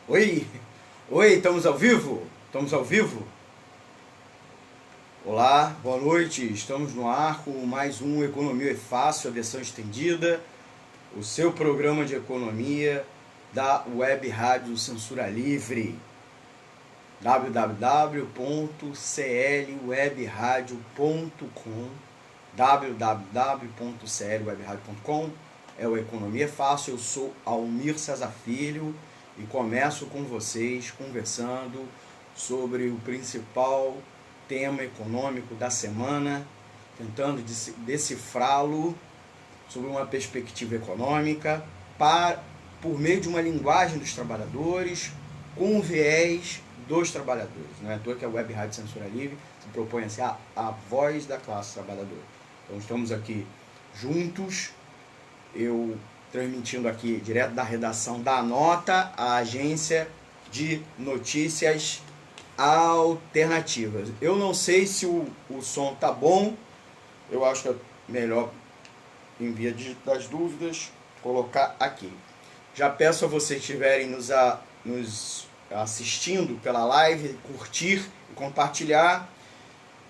Oi, oi, estamos ao vivo? Estamos ao vivo? Olá, boa noite, estamos no ar com mais um Economia é Fácil, a versão estendida, o seu programa de economia da Web Rádio Censura Livre, www.clwebradio.com, www.clwebradio.com, é o Economia é Fácil. Eu sou Almir Cesar Filho e começo com vocês conversando sobre o principal tema econômico da semana, tentando decifrá-lo sobre uma perspectiva econômica por meio de uma linguagem dos trabalhadores com o viés dos trabalhadores. Não é à toa que a Web Rádio Censura Livre se propõe a ser a voz da classe trabalhadora. Então estamos aqui juntos, eu transmitindo aqui direto da redação da Nota, a agência de notícias alternativas. Eu não sei se o som tá bom, eu acho que é melhor, em via das dúvidas, colocar aqui. Já peço a vocês que estiverem nos assistindo pela live, curtir e compartilhar.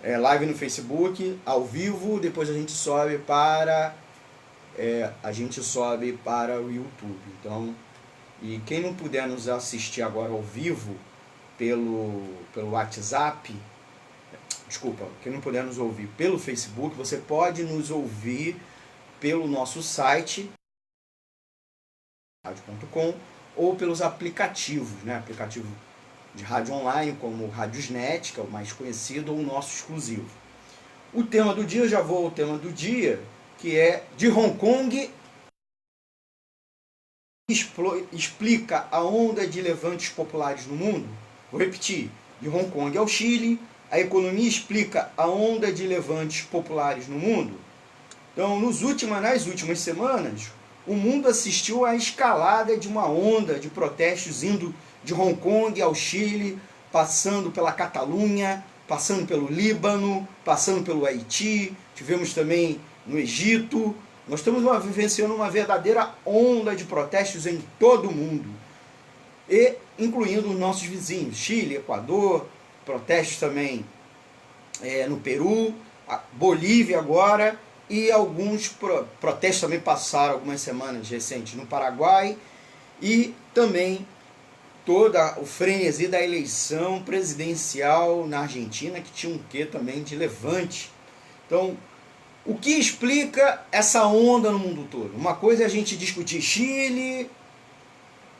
Live no Facebook, ao vivo, depois a gente sobe para o YouTube. Então, e quem não puder nos assistir agora ao vivo pelo WhatsApp, quem não puder nos ouvir pelo Facebook, você pode nos ouvir pelo nosso site radio.com ou pelos aplicativos, né? Aplicativo de rádio online como o Radiosnet, que é o mais conhecido, ou o nosso exclusivo. O tema do dia, eu já vou ao tema do dia, que é de Hong Kong, explica a onda de levantes populares no mundo. Vou repetir, de Hong Kong ao Chile, a economia explica a onda de levantes populares no mundo. Então, nas últimas semanas, o mundo assistiu à escalada de uma onda de protestos indo de Hong Kong ao Chile, passando pela Catalunha, passando pelo Líbano, passando pelo Haiti, tivemos também no Egito. Nós estamos vivenciando uma verdadeira onda de protestos em todo o mundo, e incluindo os nossos vizinhos, Chile, Equador, protestos também no Peru, Bolívia agora, e alguns protestos também passaram algumas semanas recentes no Paraguai, e também toda o frenesi da eleição presidencial na Argentina, que tinha um quê também de levante. Então, o que explica essa onda no mundo todo? Uma coisa é a gente discutir Chile,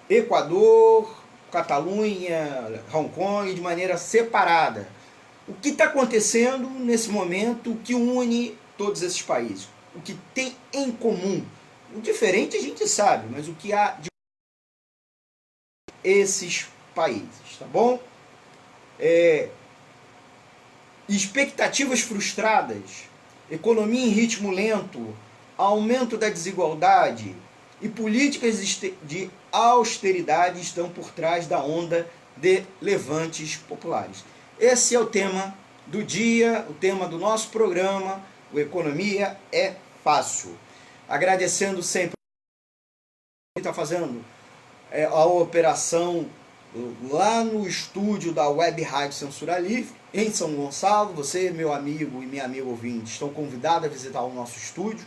Equador, Catalunha, Hong Kong de maneira separada. O que está acontecendo nesse momento, o que une todos esses países? O que tem em comum? O diferente a gente sabe, mas o que há de esses países, tá bom? Expectativas frustradas, economia em ritmo lento, aumento da desigualdade e políticas de austeridade estão por trás da onda de levantes populares. Esse é o tema do dia, o tema do nosso programa, o Economia é Fácil. Agradecendo sempre quem está fazendo a operação lá no estúdio da Web Rádio Censura Livre, em São Gonçalo. Você, meu amigo e minha amiga ouvinte, estão convidados a visitar o nosso estúdio.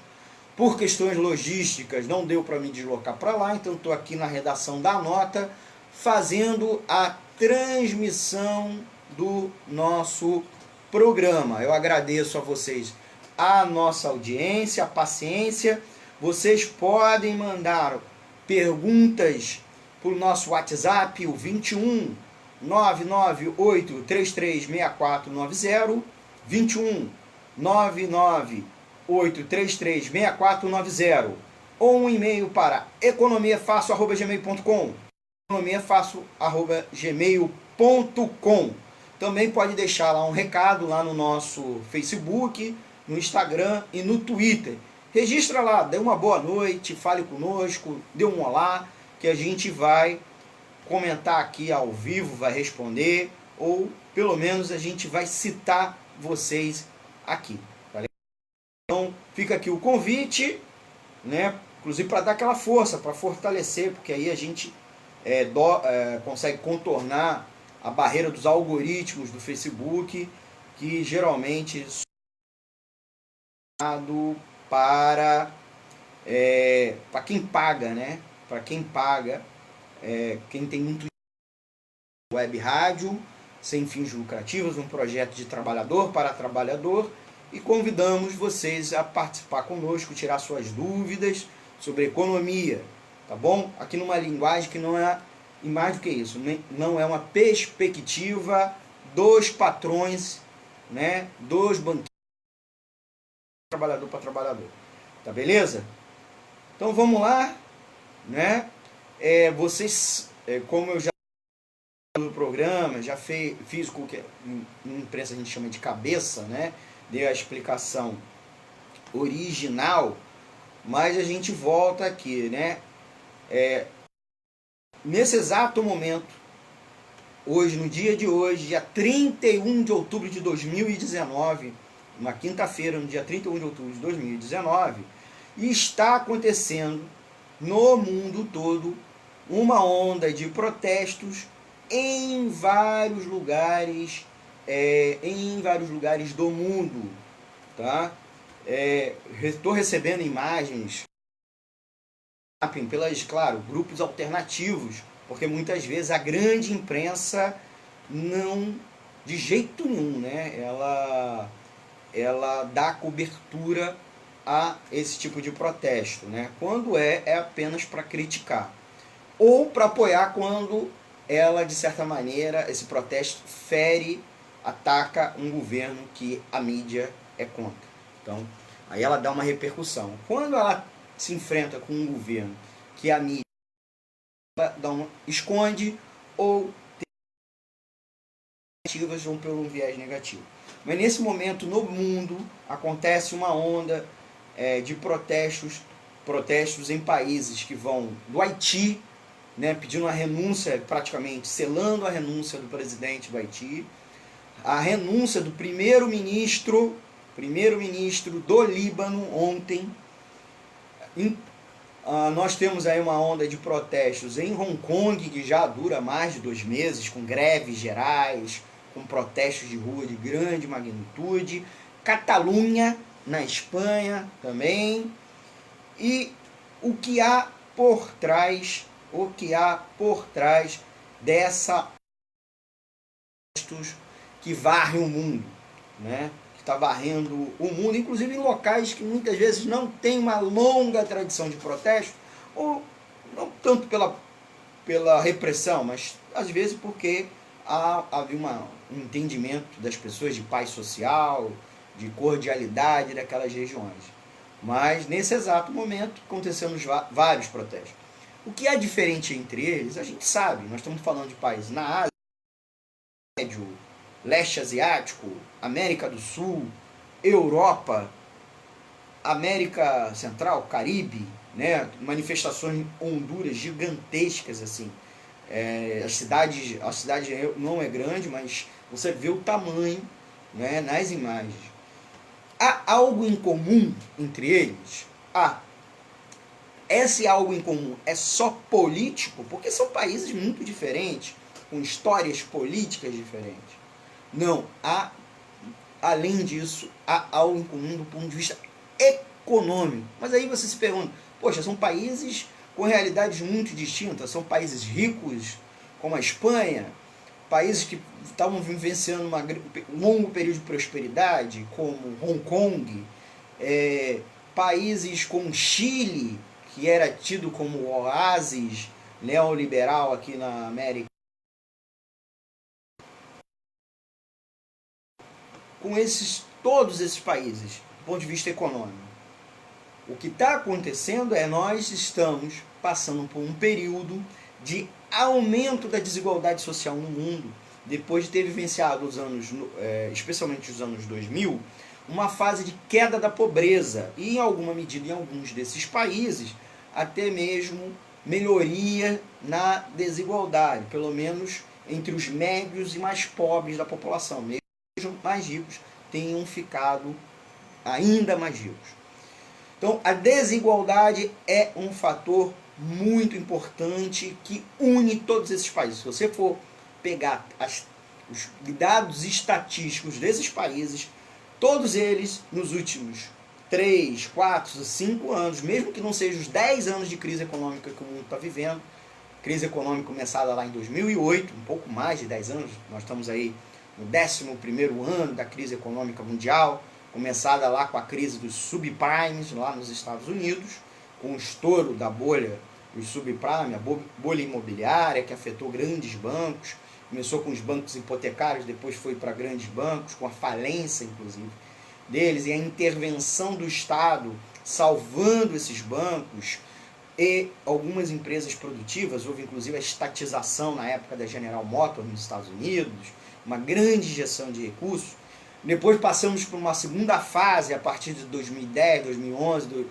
Por questões logísticas, não deu para me deslocar para lá, então estou aqui na redação da Nota, fazendo a transmissão do nosso programa. Eu agradeço a vocês a nossa audiência, a paciência. Vocês podem mandar perguntas para o nosso WhatsApp, o 21 998 336490, 21 998 336490, ou um e-mail para economiafácil@gmail.com, economiafácil@gmail.com. Também pode deixar lá um recado lá no nosso Facebook, no Instagram e no Twitter. Registra lá, dê uma boa noite, fale conosco, dê um olá, que a gente vai comentar aqui ao vivo, vai responder, ou pelo menos a gente vai citar vocês aqui. Tá? Então fica aqui o convite, né? Inclusive para dar aquela força, para fortalecer, porque aí a gente consegue contornar a barreira dos algoritmos do Facebook, que geralmente para quem paga, né? Para quem paga, quem tem muito web rádio, sem fins lucrativos, um projeto de trabalhador para trabalhador, e convidamos vocês a participar conosco, tirar suas dúvidas sobre economia, tá bom? Aqui numa linguagem que não é, e mais do que isso, não é uma perspectiva dos patrões, né? Dos banqueiros, trabalhador para trabalhador, tá beleza? Então vamos lá, né? Vocês, como eu já no programa, já fiz o que em imprensa a gente chama de cabeça, né? Dei a explicação original, mas a gente volta aqui, né? Nesse exato momento, hoje, no dia de hoje, dia 31 de outubro de 2019, uma quinta-feira, no dia 31 de outubro de 2019, está acontecendo no mundo todo uma onda de protestos em vários lugares, do mundo, tá? Estou recebendo imagens pelas, claro, grupos alternativos, porque muitas vezes a grande imprensa não, de jeito nenhum, né? Ela dá cobertura a esse tipo de protesto, né? Quando é apenas para criticar ou para apoiar quando ela, de certa maneira, esse protesto ataca um governo que a mídia é contra. Então, aí ela dá uma repercussão. Quando ela se enfrenta com um governo que a mídia esconde ou negativas vão pelo viés negativo. Mas nesse momento, no mundo, acontece uma onda de protestos em países que vão do Haiti, né, pedindo a renúncia, praticamente selando a renúncia do presidente do Haiti, a renúncia do primeiro-ministro do Líbano ontem. Nós temos aí uma onda de protestos em Hong Kong, que já dura mais de 2 meses, com greves gerais, com protestos de rua de grande magnitude. Catalunha, na Espanha também. E o que há por trás dessa que varre o mundo, né? Que está varrendo o mundo, inclusive em locais que muitas vezes não tem uma longa tradição de protesto, ou não tanto pela repressão, mas às vezes porque havia um entendimento das pessoas de paz social, de cordialidade daquelas regiões. Mas nesse exato momento acontecendo vários protestos. O que é diferente entre eles, a gente sabe. Nós estamos falando de países na Ásia, Médio, Leste Asiático, América do Sul, Europa, América Central, Caribe, né? Manifestações em Honduras gigantescas, assim. A cidade não é grande, mas você vê o tamanho, né, nas imagens. Há algo em comum entre eles? Esse algo em comum é só político? Porque são países muito diferentes, com histórias políticas diferentes. Não, além disso, há algo em comum do ponto de vista econômico. Mas aí você se pergunta, poxa, são países com realidades muito distintas, são países ricos, como a Espanha, países que estavam vivenciando um longo período de prosperidade, como Hong Kong, países como Chile, que era tido como o oásis neoliberal aqui na América. Com todos esses países, do ponto de vista econômico, o que está acontecendo nós estamos passando por um período de aumento da desigualdade social no mundo, depois de ter vivenciado especialmente os anos 2000, uma fase de queda da pobreza e, em alguma medida, em alguns desses países, até mesmo melhoria na desigualdade, pelo menos entre os médios e mais pobres da população. Mesmo os mais ricos tenham ficado ainda mais ricos. Então, a desigualdade é um fator muito importante que une todos esses países. Se você for pegar os dados estatísticos desses países, todos eles nos últimos 3, 4, 5 anos, mesmo que não sejam os 10 anos de crise econômica que o mundo está vivendo, crise econômica começada lá em 2008, um pouco mais de 10 anos, nós estamos aí no 11º ano da crise econômica mundial, começada lá com a crise dos subprimes lá nos Estados Unidos, com o estouro da bolha dos subprime, a bolha imobiliária que afetou grandes bancos, começou com os bancos hipotecários, depois foi para grandes bancos, com a falência inclusive deles, e a intervenção do Estado salvando esses bancos e algumas empresas produtivas. Houve inclusive a estatização na época da General Motors nos Estados Unidos, uma grande injeção de recursos. Depois passamos por uma segunda fase a partir de 2010, 2011,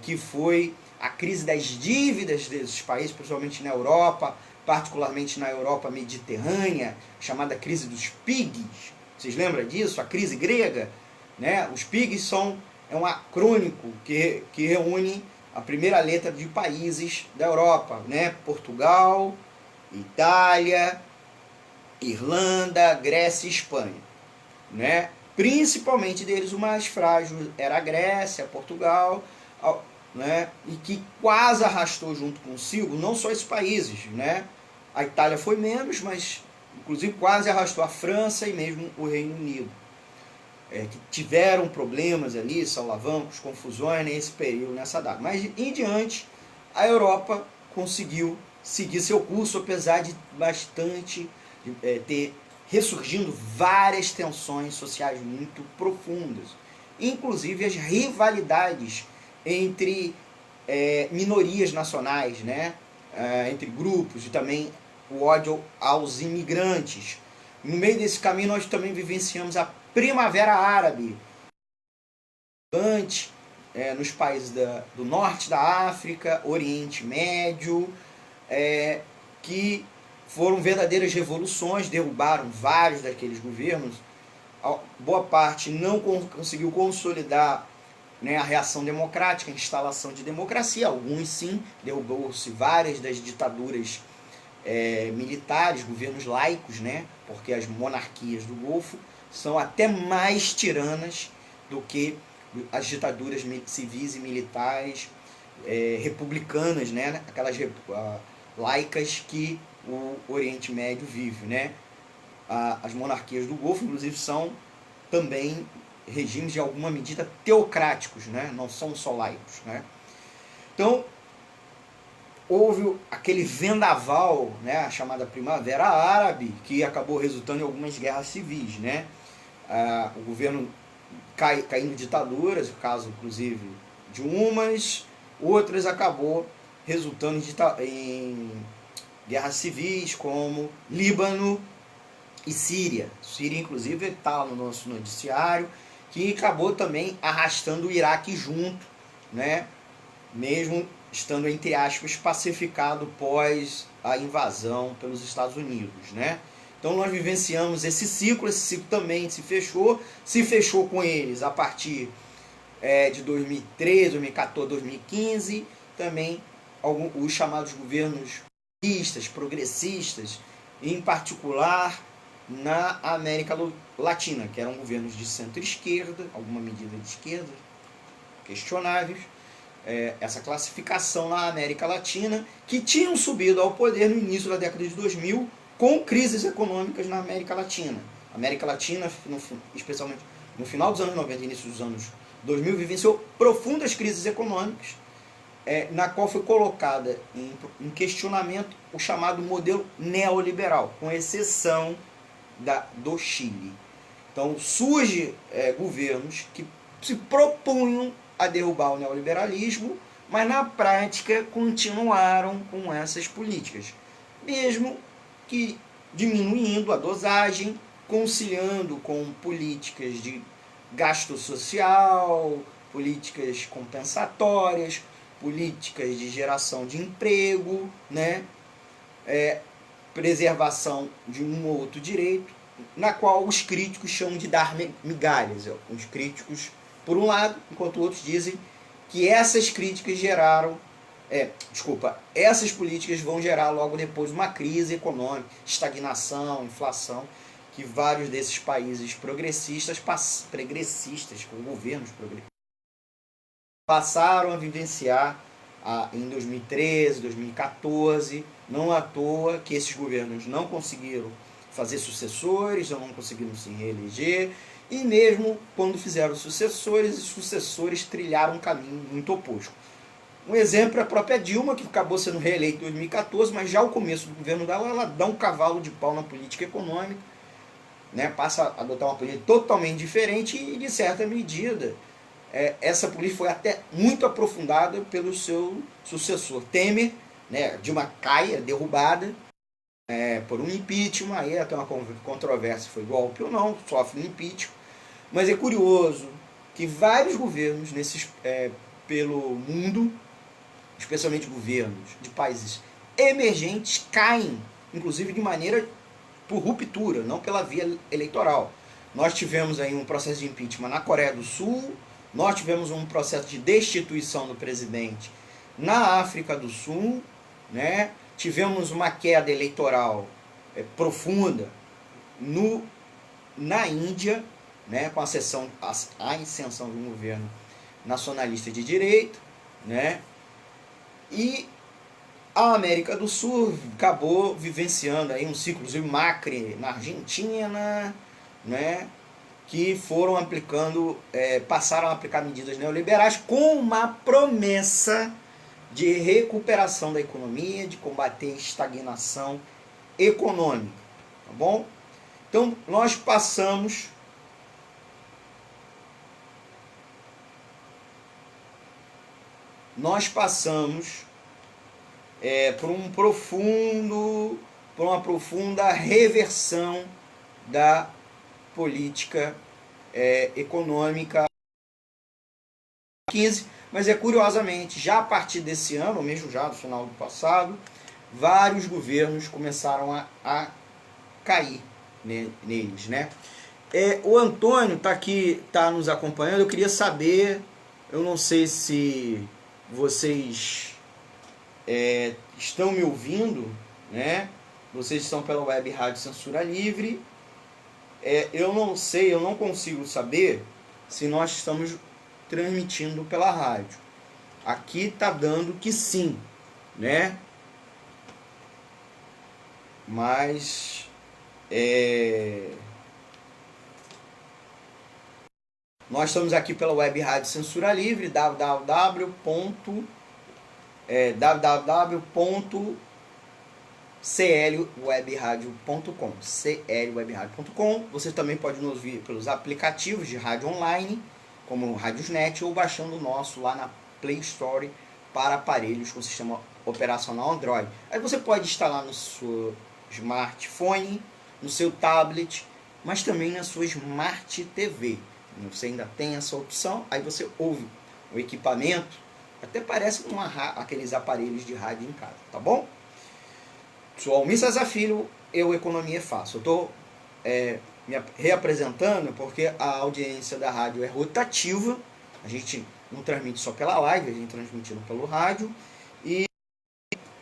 que foi a crise das dívidas desses países, principalmente na Europa, particularmente na Europa mediterrânea, chamada crise dos PIGs. Vocês lembram disso? A crise grega? Né? Os PIGs é um acrônico que reúne a primeira letra de países da Europa, né? Portugal, Itália, Irlanda, Grécia e Espanha. Né? Principalmente deles o mais frágil era a Grécia, Portugal, né? E que quase arrastou junto consigo não só esses países, né? A Itália foi menos, mas inclusive quase arrastou a França e mesmo o Reino Unido, que tiveram problemas ali, salavancos, confusões nesse período, nessa data. Mas em diante, a Europa conseguiu seguir seu curso, apesar de ter ressurgindo várias tensões sociais muito profundas, inclusive as rivalidades entre minorias nacionais, né? Entre grupos, e também o ódio aos imigrantes. No meio desse caminho nós também vivenciamos a Primavera Árabe, nos países do norte da África, Oriente Médio, que foram verdadeiras revoluções, derrubaram vários daqueles governos. Boa parte não conseguiu consolidar, né, a reação democrática, a instalação de democracia. Alguns sim, derrubou-se várias das ditaduras militares, governos laicos, né, porque as monarquias do Golfo são até mais tiranas do que as ditaduras civis e militares republicanas, né, aquelas laicas que o Oriente Médio vive, né? As monarquias do Golfo, inclusive, são também regimes de alguma medida teocráticos, né? Não são só laicos, né? Então, houve aquele vendaval, né? A chamada Primavera Árabe, que acabou resultando em algumas guerras civis, né? O governo caindo em ditaduras, o caso, inclusive, de umas, outras acabou resultando em guerras civis, como Líbano e Síria. Síria, inclusive, está no nosso noticiário, que acabou também arrastando o Iraque junto, né? Mesmo estando, entre aspas, pacificado pós a invasão pelos Estados Unidos, né? Então nós vivenciamos esse ciclo também se fechou com eles a partir de 2013, 2014, 2015, também os chamados governos progressistas, em particular na América Latina, que eram governos de centro-esquerda, alguma medida de esquerda, questionáveis, essa classificação na América Latina, que tinham subido ao poder no início da década de 2000, com crises econômicas na América Latina. A América Latina, especialmente no final dos anos 90 e início dos anos 2000, vivenciou profundas crises econômicas, na qual foi colocada em questionamento o chamado modelo neoliberal, com exceção do Chile. Então surge governos que se propunham a derrubar o neoliberalismo, mas na prática continuaram com essas políticas, mesmo que diminuindo a dosagem, conciliando com políticas de gasto social, políticas compensatórias, políticas de geração de emprego, né? Preservação de um ou outro direito, na qual os críticos chamam de dar migalhas. Os críticos, por um lado, enquanto outros dizem que essas críticas geraram essas políticas vão gerar logo depois uma crise econômica, estagnação, inflação, que vários desses países progressistas, com governos progressistas, passaram a vivenciar em 2013, 2014, não à toa que esses governos não conseguiram fazer sucessores, não conseguiram se reeleger, e mesmo quando fizeram sucessores, os sucessores trilharam um caminho muito oposto. Um exemplo é a própria Dilma, que acabou sendo reeleita em 2014, mas já ao começo do governo dela, ela dá um cavalo de pau na política econômica, né, passa a adotar uma política totalmente diferente e, de certa medida, essa política foi até muito aprofundada pelo seu sucessor Temer, né, Dilma cai, é derrubada por um impeachment, aí até uma controvérsia, foi golpe ou não, sofre um impeachment, mas é curioso que vários governos pelo mundo, especialmente governos de países emergentes, caem, inclusive de maneira por ruptura, não pela via eleitoral. Nós tivemos aí um processo de impeachment na Coreia do Sul, nós tivemos um processo de destituição do presidente na África do Sul, né? Tivemos uma queda eleitoral profunda na Índia, né? Com a ascensão de um governo nacionalista de direita, né? E a América do Sul acabou vivenciando aí um ciclo de Macri na Argentina, né, que foram passaram a aplicar medidas neoliberais com uma promessa de recuperação da economia, de combater a estagnação econômica, tá bom? Então nós passamos por uma profunda reversão da política econômica 15, mas curiosamente, já a partir desse ano, ou mesmo já do final do passado, vários governos começaram a cair neles, né? O Antônio está aqui, está nos acompanhando. Eu queria saber, eu não sei se vocês estão me ouvindo, né? Vocês estão pela web Rádio Censura Livre. Eu não sei, eu não consigo saber se nós estamos transmitindo pela rádio. Aqui está dando que sim, né? Mas nós estamos aqui pela web Rádio Censura Livre, www.clwebradio.com. Você também pode nos ouvir pelos aplicativos de rádio online, como o Radiosnet, ou baixando o nosso lá na Play Store para aparelhos com sistema operacional Android. Aí você pode instalar no seu smartphone, no seu tablet, mas também na sua Smart TV. Você ainda tem essa opção, aí você ouve o equipamento, até parece aqueles aparelhos de rádio em casa, tá bom? Sou Almir Cesar Filho, Economia é Fácil. Eu estou me reapresentando porque a audiência da rádio é rotativa, a gente não transmite só pela live, a gente transmite pelo rádio, e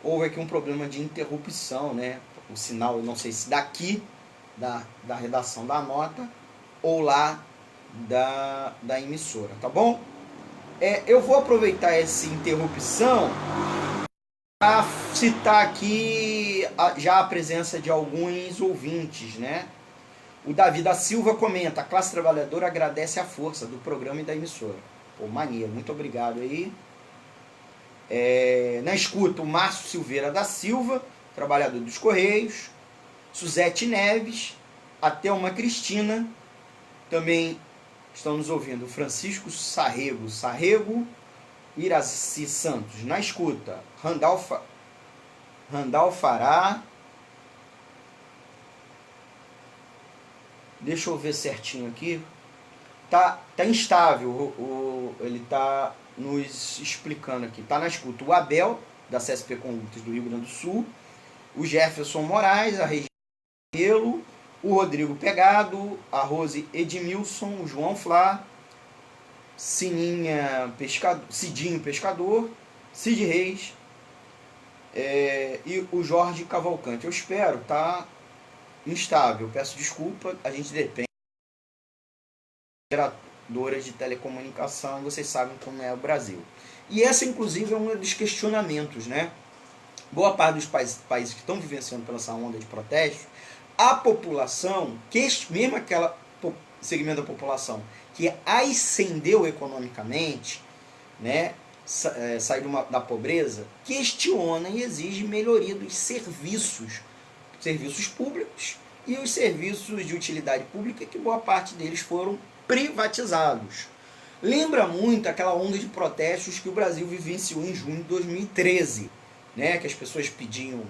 houve aqui um problema de interrupção, né? O sinal, eu não sei se daqui, da redação da nota, ou lá da emissora, tá bom? Eu vou aproveitar essa interrupção para citar aqui já a presença de alguns ouvintes, né? O Davi da Silva comenta: a classe trabalhadora agradece a força do programa e da emissora. Pô, maneiro, muito obrigado aí. Na escuta, o Márcio Silveira da Silva, trabalhador dos Correios. Suzete Neves, a Thelma Cristina, também estão nos ouvindo. Francisco Sarrego, Iraci Santos, na escuta. Randall Fará. Deixa eu ver certinho aqui. Tá instável, ele tá nos explicando aqui. Tá na escuta o Abel, da CSP Condutas do Rio Grande do Sul. O Jefferson Moraes, a Regina Pelo, o Rodrigo Pegado, a Rose Edmilson, o João Flá, Cidinho Pescador, Cid Reis, e o Jorge Cavalcante. Eu espero, tá instável, peço desculpa, a gente depende de operadoras de telecomunicação, vocês sabem como é o Brasil. E essa, inclusive, é um dos questionamentos, né? Boa parte dos países que estão vivenciando pela essa onda de protestos, a população, mesmo aquela segmento da população que ascendeu economicamente, né, saiu da pobreza, questiona e exige melhoria dos serviços públicos e os serviços de utilidade pública, que boa parte deles foram privatizados. Lembra muito aquela onda de protestos que o Brasil vivenciou em junho de 2013, né, que as pessoas pediam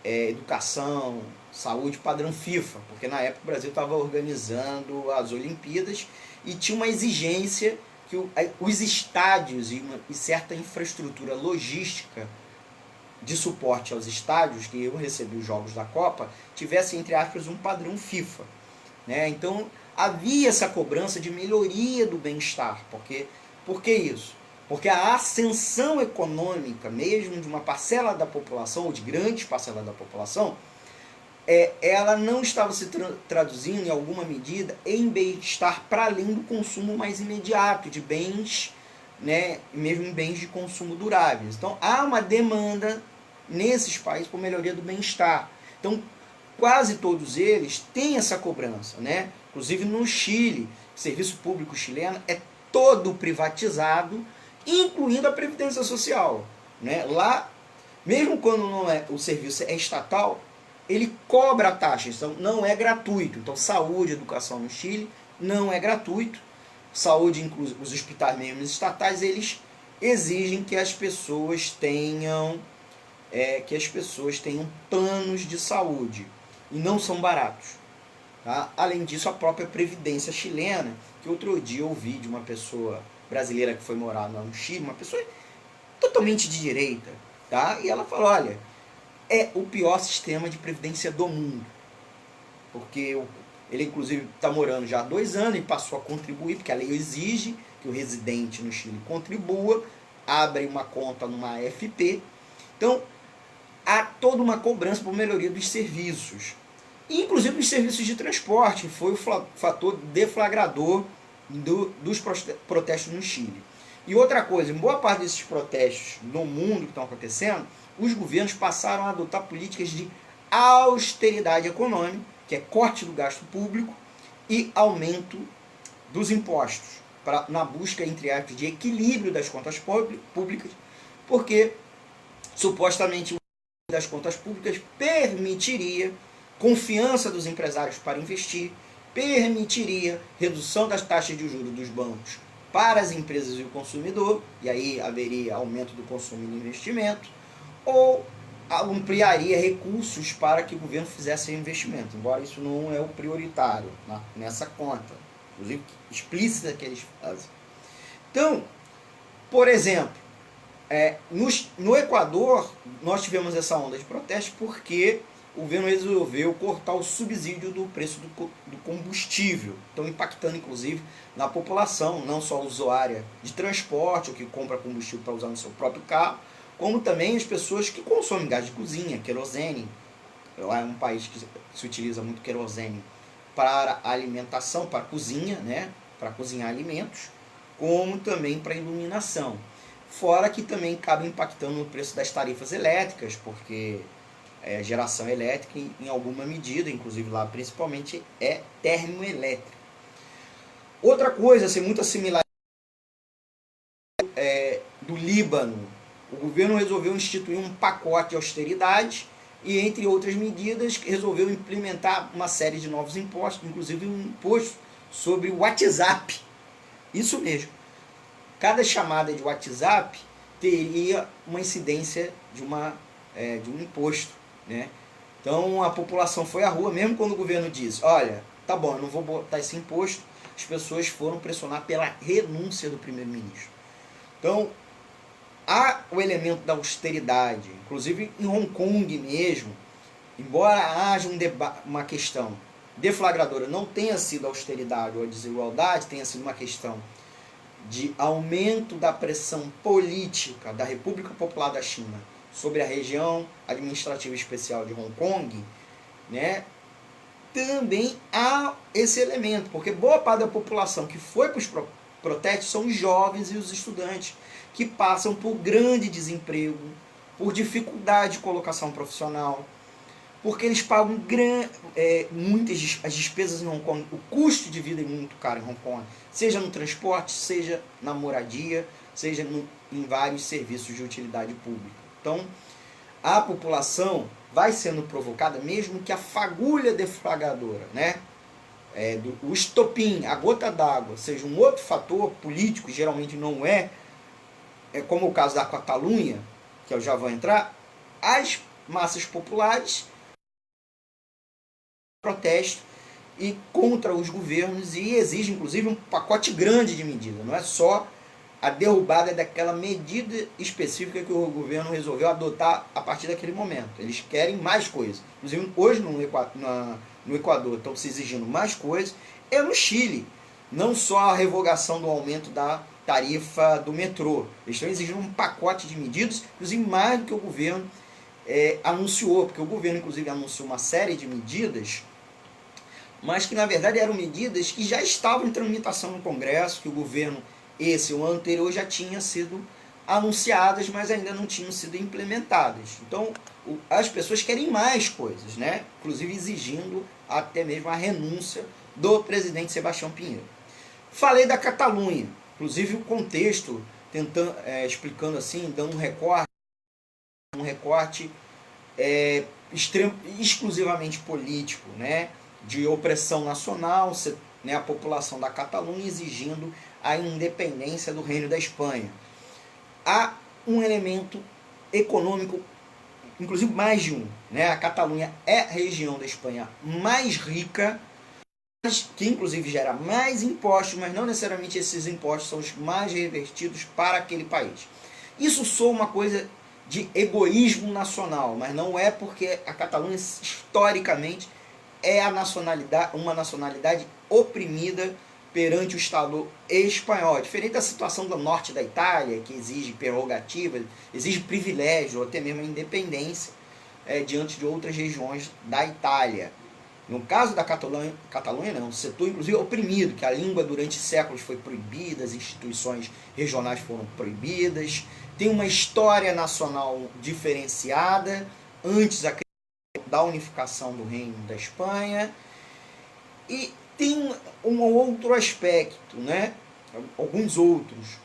educação, saúde padrão FIFA, porque na época o Brasil estava organizando as Olimpíadas e tinha uma exigência que os estádios e certa infraestrutura logística de suporte aos estádios que iam receber os jogos da Copa tivesse, entre aspas, um padrão FIFA, né? Então havia essa cobrança de melhoria do bem-estar. Por que isso? Porque a ascensão econômica, mesmo de uma parcela da população, ou de grandes parcelas da população, ela não estava se traduzindo, em alguma medida, em bem-estar para além do consumo mais imediato de bens, né, mesmo em bens de consumo duráveis. Então, há uma demanda nesses países por melhoria do bem-estar. Então, quase todos eles têm essa cobrança, né? Inclusive no Chile, o serviço público chileno é todo privatizado, incluindo a Previdência Social, né? Lá, mesmo quando o serviço é estatal, ele cobra a taxa, então não é gratuito. Então, saúde e educação no Chile não é gratuito. Saúde, inclusive os hospitais mesmo estatais, eles exigem que as pessoas tenham planos de saúde, e não são baratos, tá? Além disso, a própria Previdência chilena, que outro dia eu ouvi de uma pessoa brasileira que foi morar lá no Chile, uma pessoa totalmente de direita, tá? E ela falou, olha, é o pior sistema de previdência do mundo, porque ele inclusive está morando já há 2 anos e passou a contribuir, porque a lei exige que o residente no Chile contribua, abre uma conta numa AFP. Então, há toda uma cobrança por melhoria dos serviços, inclusive dos serviços de transporte, foi o fator deflagrador dos protestos no Chile. E outra coisa, em boa parte desses protestos no mundo que estão acontecendo, os governos passaram a adotar políticas de austeridade econômica, que é corte do gasto público e aumento dos impostos, na busca, entre aspas, de equilíbrio das contas públicas, porque supostamente o das contas públicas permitiria confiança dos empresários para investir, permitiria redução das taxas de juros dos bancos para as empresas e o consumidor, e aí haveria aumento do consumo e do investimento, ou ampliaria recursos para que o governo fizesse investimento, embora isso não é o prioritário nessa conta, inclusive explícita que eles fazem. Então, por exemplo, no Equador, nós tivemos essa onda de protesto porque o governo resolveu cortar o subsídio do preço do combustível, então impactando inclusive na população, não só usuária de transporte, ou que compra combustível para usar no seu próprio carro, como também as pessoas que consomem gás de cozinha, querosene. Lá é um país que se utiliza muito querosene para alimentação, para cozinha, né? Para cozinhar alimentos, como também para iluminação. Fora que também acaba impactando no preço das tarifas elétricas, porque geração elétrica, em alguma medida, inclusive lá principalmente, é termoelétrica. Outra coisa, assim, muito similar do Líbano, o governo resolveu instituir um pacote de austeridade e, entre outras medidas, resolveu implementar uma série de novos impostos, inclusive um imposto sobre o WhatsApp. Isso mesmo. Cada chamada de WhatsApp teria uma incidência de um imposto, né? Então a população foi à rua, mesmo quando o governo disse, olha, tá bom, eu não vou botar esse imposto, as pessoas foram pressionar pela renúncia do primeiro-ministro. Então, há o elemento da austeridade, inclusive em Hong Kong mesmo, embora haja uma questão deflagradora, não tenha sido a austeridade ou a desigualdade, tenha sido uma questão de aumento da pressão política da República Popular da China sobre a região administrativa especial de Hong Kong, né, também há esse elemento, porque boa parte da população que foi para os protestos são os jovens e os estudantes, que passam por grande desemprego, por dificuldade de colocação profissional, porque eles pagam muitas as despesas em Hong Kong, o custo de vida é muito caro em Hong Kong, seja no transporte, seja na moradia, seja em vários serviços de utilidade pública. Então, a população vai sendo provocada, mesmo que a fagulha deflagradora, né, o estopim, a gota d'água, seja um outro fator político, geralmente não como o caso da Catalunha, que eu já vou entrar, as massas populares protestam e contra os governos e exige inclusive um pacote grande de medidas, não é só a derrubada daquela medida específica que o governo resolveu adotar a partir daquele momento. Eles querem mais coisas. Inclusive, hoje no Equador estão se exigindo mais coisas. E no Chile, não só a revogação do aumento da tarifa do metrô. Eles estão exigindo um pacote de medidas, inclusive mais do que o governo anunciou, porque o governo, inclusive, anunciou uma série de medidas, mas que, na verdade, eram medidas que já estavam em tramitação no Congresso, que o governo esse ou anterior já tinha sido anunciadas, mas ainda não tinham sido implementadas. Então, as pessoas querem mais coisas, né? Inclusive exigindo até mesmo a renúncia do presidente Sebastião Pinheiro. Falei da Catalunha, inclusive o contexto, explicando assim, dando um recorte exclusivamente político, né? De opressão nacional, né? A população da Catalunha exigindo a independência do Reino da Espanha. Há um elemento econômico, inclusive mais de um, né? A Catalunha é a região da Espanha mais rica, que inclusive gera mais impostos, mas não necessariamente esses impostos são os mais revertidos para aquele país. Isso soa uma coisa de egoísmo nacional, mas não é, porque a Catalunha historicamente é uma nacionalidade oprimida perante o Estado espanhol. Diferente da situação do norte da Itália, que exige prerrogativas, exige privilégio, ou até mesmo a independência diante de outras regiões da Itália. No caso da Catalunha não, o setor inclusive oprimido, que a língua durante séculos foi proibida, as instituições regionais foram proibidas, tem uma história nacional diferenciada, antes da unificação do Reino da Espanha, e tem um outro aspecto, né? Alguns outros.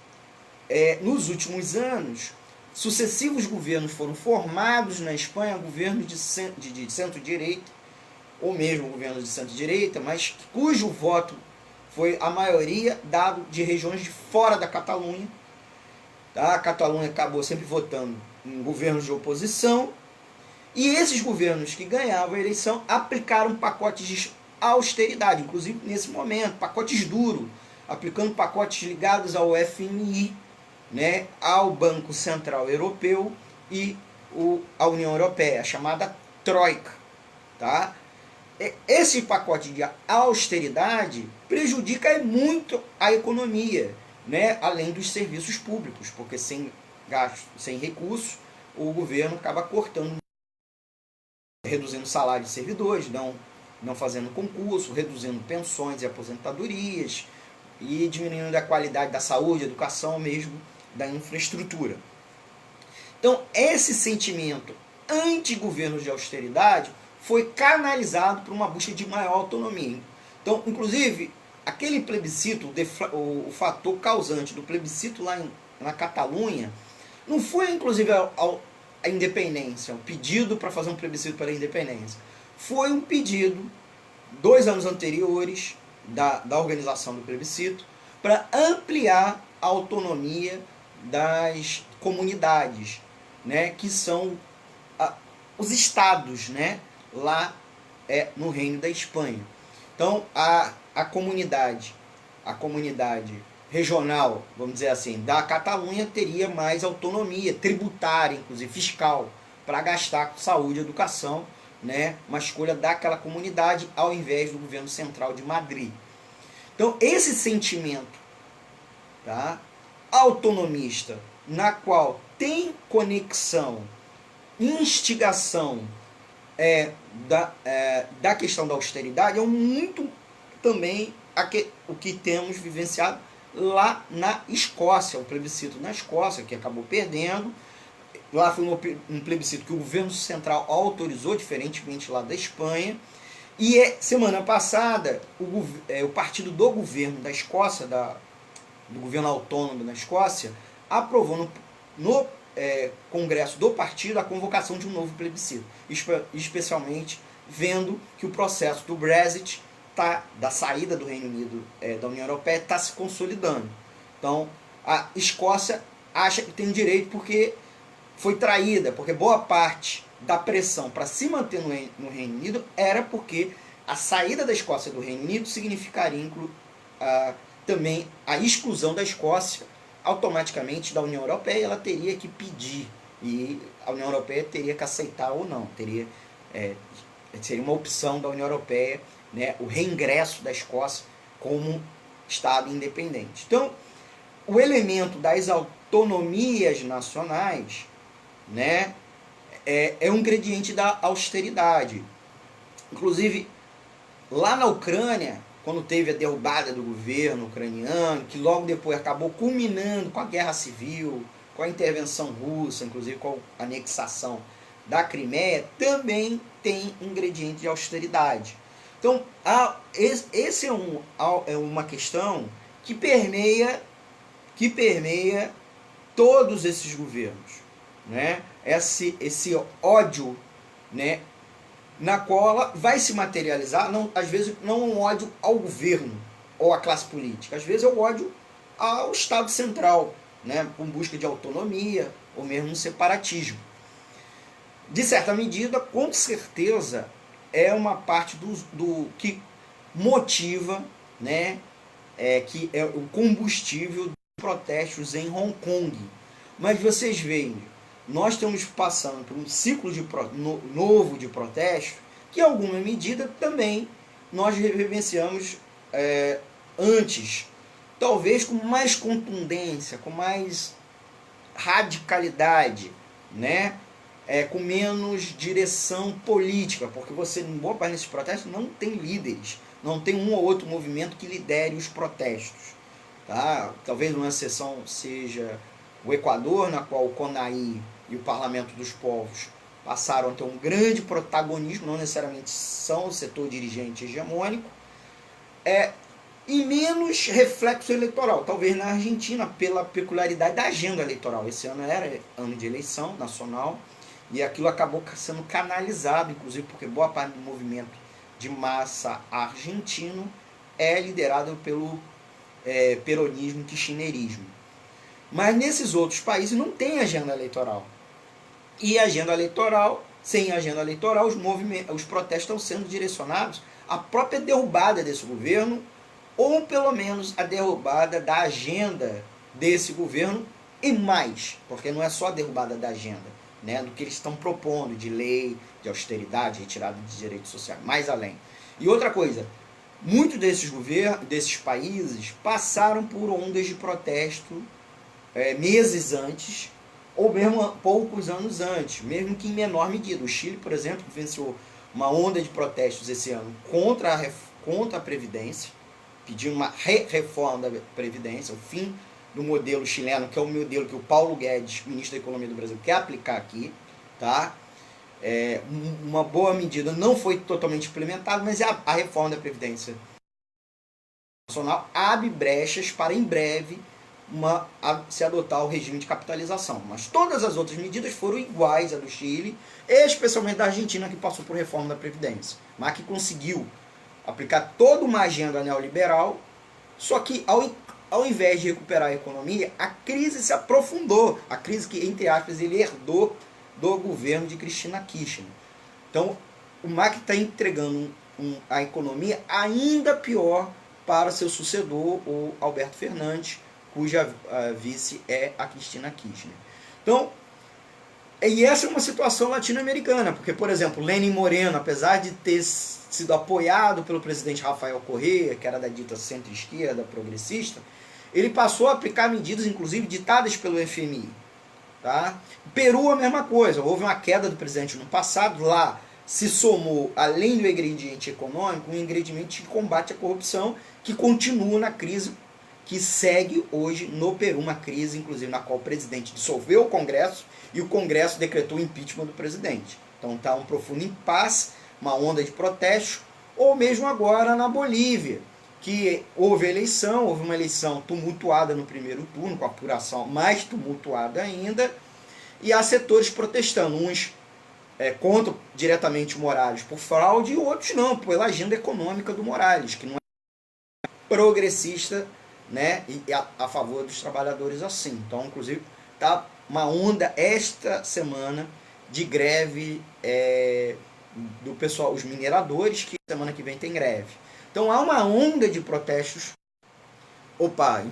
Nos últimos anos, sucessivos governos foram formados na Espanha, governos de centro-direita, ou mesmo governos de centro-direita, mas cujo voto foi a maioria dado de regiões de fora da Catalunha. Tá? A Catalunha acabou sempre votando em governos de oposição, e esses governos que ganhavam a eleição aplicaram pacotes de austeridade, inclusive nesse momento, pacotes duros, aplicando pacotes ligados ao FMI, né, ao Banco Central Europeu e a União Europeia, a chamada Troika. Tá? Esse pacote de austeridade prejudica muito a economia, né, além dos serviços públicos, porque sem gasto, sem recursos, o governo acaba cortando, reduzindo o salário de servidores, não fazendo concurso, reduzindo pensões e aposentadorias e diminuindo a qualidade da saúde, educação, mesmo da infraestrutura. Então, esse sentimento anti-governo de austeridade foi canalizado para uma busca de maior autonomia. Então, inclusive, aquele plebiscito, o fator causante do plebiscito lá na Catalunha, não foi inclusive a independência, o pedido para fazer um plebiscito para a independência. Foi um pedido, 2 anos anteriores, da organização do plebiscito, para ampliar a autonomia das comunidades, né, que são os estados, né, lá no Reino da Espanha. Então, a comunidade regional, vamos dizer assim, da Catalunha teria mais autonomia tributária, inclusive fiscal, para gastar com saúde e educação, né, uma escolha daquela comunidade ao invés do governo central de Madrid. Então, esse sentimento, tá, autonomista, na qual tem conexão instigação da questão da austeridade é muito também o que temos vivenciado lá na Escócia, o plebiscito na Escócia, que acabou perdendo. Lá foi um plebiscito que o governo central autorizou, diferentemente lá da Espanha. E semana passada, o partido do governo da Escócia, do governo autônomo da Escócia, aprovou no Congresso do partido a convocação de um novo plebiscito, especialmente vendo que o processo do Brexit, da saída do Reino Unido da União Europeia, está se consolidando. Então, a Escócia acha que tem direito porque foi traída, porque boa parte da pressão para se manter no Reino Unido era porque a saída da Escócia do Reino Unido significaria também a exclusão da Escócia automaticamente da União Europeia. Ela teria que pedir, e a União Europeia teria que aceitar ou não, seria uma opção da União Europeia, né, o reingresso da Escócia como Estado independente. Então, o elemento das autonomias nacionais, né, é um ingrediente da austeridade. Inclusive, lá na Ucrânia, quando teve a derrubada do governo ucraniano, que logo depois acabou culminando com a guerra civil, com a intervenção russa, inclusive com a anexação da Crimeia, também tem ingrediente de austeridade. Então, esse é uma questão que permeia todos esses governos, né? Esse ódio, né, na qual vai se materializar, às vezes não um ódio ao governo ou à classe política, às vezes é o ódio ao Estado central, né, com busca de autonomia ou mesmo um separatismo. De certa medida, com certeza, é uma parte do que motiva, né, que é o combustível dos protestos em Hong Kong. Mas vocês veem, nós estamos passando por um ciclo novo de protesto, que em alguma medida também nós vivenciamos antes, talvez com mais contundência, com mais radicalidade, né? Com menos direção política, porque você, em boa parte desses protestos, não tem líderes, não tem um ou outro movimento que lidere os protestos. Tá? Talvez uma exceção seja o Equador, na qual o CONAI e o Parlamento dos Povos passaram a ter um grande protagonismo, não necessariamente são o setor dirigente hegemônico, e menos reflexo eleitoral, talvez na Argentina, pela peculiaridade da agenda eleitoral. Esse ano era ano de eleição nacional, e aquilo acabou sendo canalizado, inclusive porque boa parte do movimento de massa argentino é liderado pelo peronismo, kirchnerismo. Mas nesses outros países não tem agenda eleitoral. E agenda eleitoral, sem agenda eleitoral, os protestos estão sendo direcionados à própria derrubada desse governo, ou pelo menos a derrubada da agenda desse governo, e mais, porque não é só a derrubada da agenda, né, do que eles estão propondo de lei, de austeridade, retirada de direitos sociais, mais além. E outra coisa, muitos desses países passaram por ondas de protesto meses antes, ou mesmo poucos anos antes, mesmo que em menor medida. O Chile, por exemplo, venceu uma onda de protestos esse ano contra a Previdência, pedindo uma reforma da Previdência, o fim do modelo chileno, que é o modelo que o Paulo Guedes, ministro da Economia do Brasil, quer aplicar aqui. Tá? Uma boa medida não foi totalmente implementada, mas a reforma da Previdência Nacional abre brechas para, em breve, se adotar o regime de capitalização. Mas todas as outras medidas foram iguais à do Chile, especialmente da Argentina, que passou por reforma da Previdência, mas que conseguiu aplicar toda uma agenda neoliberal, só que ao invés de recuperar a economia, a crise se aprofundou, a crise que, entre aspas, ele herdou do governo de Cristina Kirchner. Então, o Macri está entregando a economia ainda pior para seu sucessor, o Alberto Fernandes, cuja vice é a Cristina Kirchner. Então, e essa é uma situação latino-americana, porque, por exemplo, Lenin Moreno, apesar de ter sido apoiado pelo presidente Rafael Correa, que era da dita centro-esquerda progressista, ele passou a aplicar medidas, inclusive, ditadas pelo FMI. Tá? Peru a mesma coisa, houve uma queda do presidente no passado, lá se somou, além do ingrediente econômico, um ingrediente de combate à corrupção, que continua na crise que segue hoje no Peru, uma crise inclusive na qual o presidente dissolveu o Congresso e o Congresso decretou o impeachment do presidente. Então está um profundo impasse, uma onda de protestos, ou mesmo agora na Bolívia, que houve eleição, houve uma eleição tumultuada no primeiro turno, com a apuração mais tumultuada ainda, e há setores protestando, uns contra diretamente o Morales por fraude, e outros não, pela agenda econômica do Morales, que não é progressista, né, e a favor dos trabalhadores assim. Então, inclusive, tá uma onda esta semana de greve do pessoal, os mineradores, que semana que vem tem greve. Então há uma onda de protestos. Opa,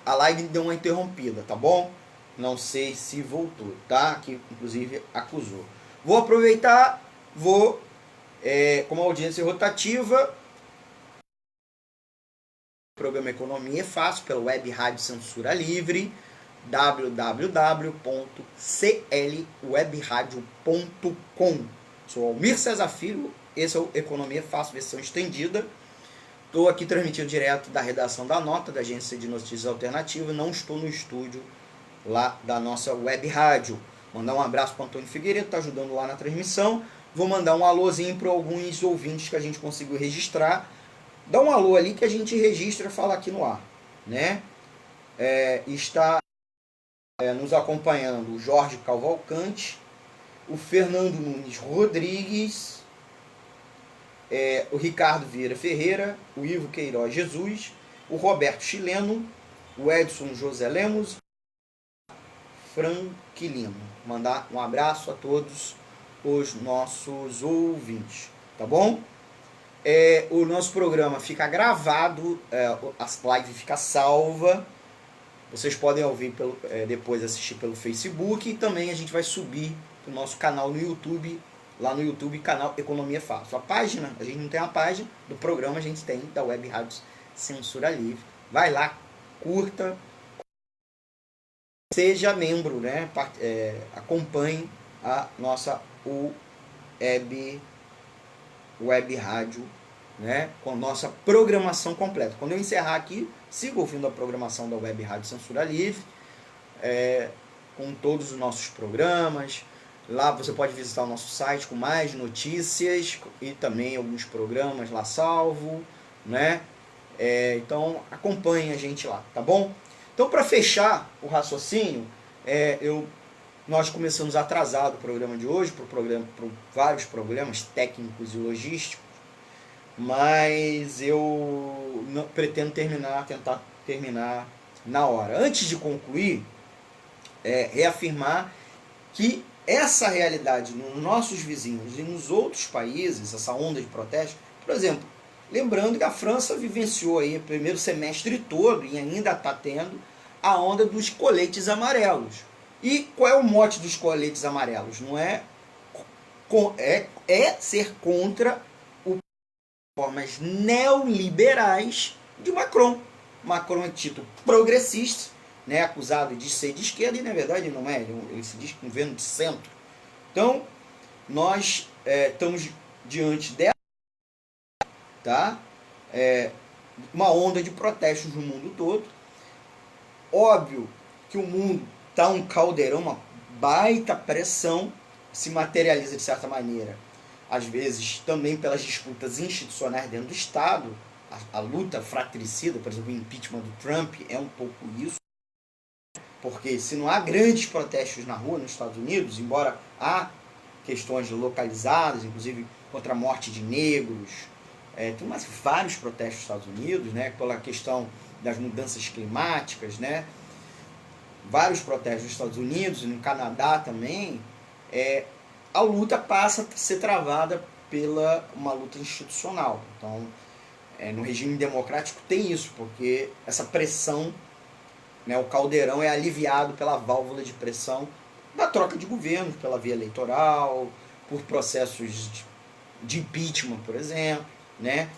a live deu uma interrompida, tá bom? Não sei se voltou, tá? Que inclusive acusou. Vou aproveitar, com uma audiência rotativa. O programa Economia é Fácil, pela Web Rádio Censura Livre, www.clwebradio.com. Sou Almir Cesar Filho, esse é o Economia Fácil, versão estendida. Estou aqui transmitindo direto da redação da Nota, da Agência de Notícias Alternativa. Não estou no estúdio lá da nossa web rádio. Mandar um abraço para o Antônio Figueiredo, está ajudando lá na transmissão. Vou mandar um alôzinho para alguns ouvintes que a gente conseguiu registrar. Dá um alô ali que a gente registra e fala aqui no ar, né? Está nos acompanhando o Jorge Cavalcante, o Fernando Nunes Rodrigues, o Ricardo Vieira Ferreira, o Ivo Queiroz Jesus, o Roberto Chileno, o Edson José Lemos, Franquilino. Mandar um abraço a todos os nossos ouvintes, tá bom? O nosso programa fica gravado, a live fica salva. Vocês podem ouvir depois assistir pelo Facebook, e também a gente vai subir para o nosso canal no YouTube, lá no YouTube, canal Economia Fácil. A página, a gente não tem a página do programa, a gente tem da Web Rádio Censura Livre. Vai lá, curta, seja membro, né? Acompanhe a nossa web rádio, né, com a nossa programação completa. Quando eu encerrar aqui, siga ouvindo a programação da Web Rádio Censura Livre, com todos os nossos programas. Lá você pode visitar o nosso site com mais notícias e também alguns programas lá salvo, né? Então acompanhe a gente lá, tá bom? Então, para fechar o raciocínio, nós começamos atrasado o programa de hoje, por vários problemas técnicos e logísticos, mas eu não pretendo tentar terminar na hora. Antes de concluir, reafirmar que essa realidade nos nossos vizinhos e nos outros países, essa onda de protesto, por exemplo, lembrando que a França vivenciou aí o primeiro semestre todo, e ainda está tendo, a onda dos coletes amarelos. E qual é o mote dos coletes amarelos? Não é ser contra formas neoliberais de Macron. Macron é tido progressista, né, acusado de ser de esquerda, e na verdade não é, ele se diz um governo de centro. Então, nós estamos diante dela, tá? Uma onda de protestos no mundo todo. Óbvio que o mundo está um caldeirão, uma baita pressão, se materializa de certa maneira, às vezes também pelas disputas institucionais dentro do Estado, a luta fratricida, por exemplo, o impeachment do Trump é um pouco isso, porque se não há grandes protestos na rua nos Estados Unidos, embora há questões localizadas, inclusive contra a morte de negros, tem vários protestos nos Estados Unidos, né, pela questão das mudanças climáticas, né, vários protestos nos Estados Unidos e no Canadá também, a luta passa a ser travada pela uma luta institucional. Então, no regime democrático tem isso, porque essa pressão, né, o caldeirão é aliviado pela válvula de pressão da troca de governo, pela via eleitoral, por processos de impeachment, por exemplo, né?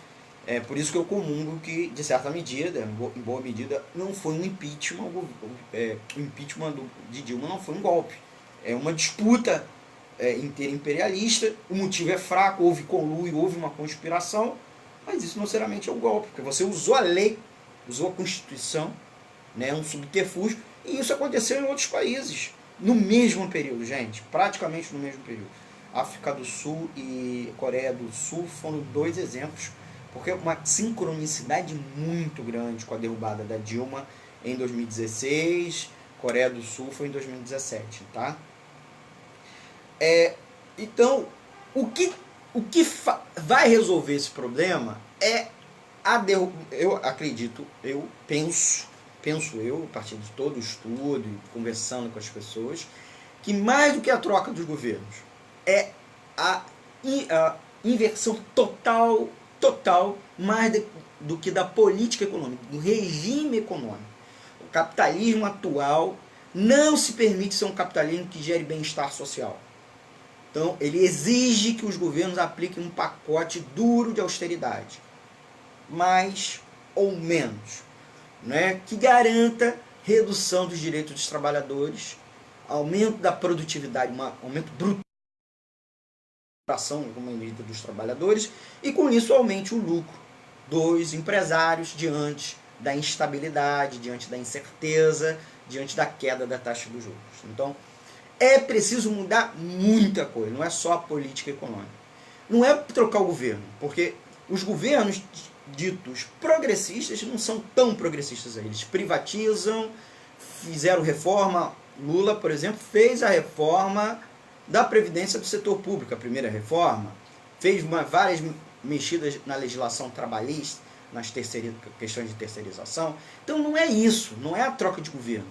É por isso que eu comungo que, de certa medida, em boa medida, não foi um impeachment, o impeachment de Dilma não foi um golpe. É uma disputa interimperialista, o motivo é fraco, houve conluio, houve uma conspiração, mas isso não necessariamente é um golpe, porque você usou a lei, usou a Constituição, né, um subterfúgio, e isso aconteceu em outros países, no mesmo período, gente, praticamente no mesmo período. África do Sul e Coreia do Sul foram dois exemplos, porque uma sincronicidade muito grande com a derrubada da Dilma em 2016, Coreia do Sul foi em 2017, tá? Então, o que vai resolver esse problema é eu acredito, penso eu, a partir de todo o estudo e conversando com as pessoas, que mais do que a troca dos governos, é a inversão total, mais do que da política econômica, do regime econômico. O capitalismo atual não se permite ser um capitalismo que gere bem-estar social. Então, ele exige que os governos apliquem um pacote duro de austeridade, mais ou menos, né, que garanta redução dos direitos dos trabalhadores, aumento da produtividade, um aumento brutal da medida dos trabalhadores, e com isso aumente o lucro dos empresários diante da instabilidade, diante da incerteza, diante da queda da taxa dos juros. Então, é preciso mudar muita coisa, não é só a política econômica. Não é trocar o governo, porque os governos ditos progressistas não são tão progressistas aí. Eles privatizam, fizeram reforma. Lula, por exemplo, fez a reforma da Previdência do setor público, a primeira reforma, fez várias mexidas na legislação trabalhista, nas questões de terceirização. Então não é isso, não é a troca de governo.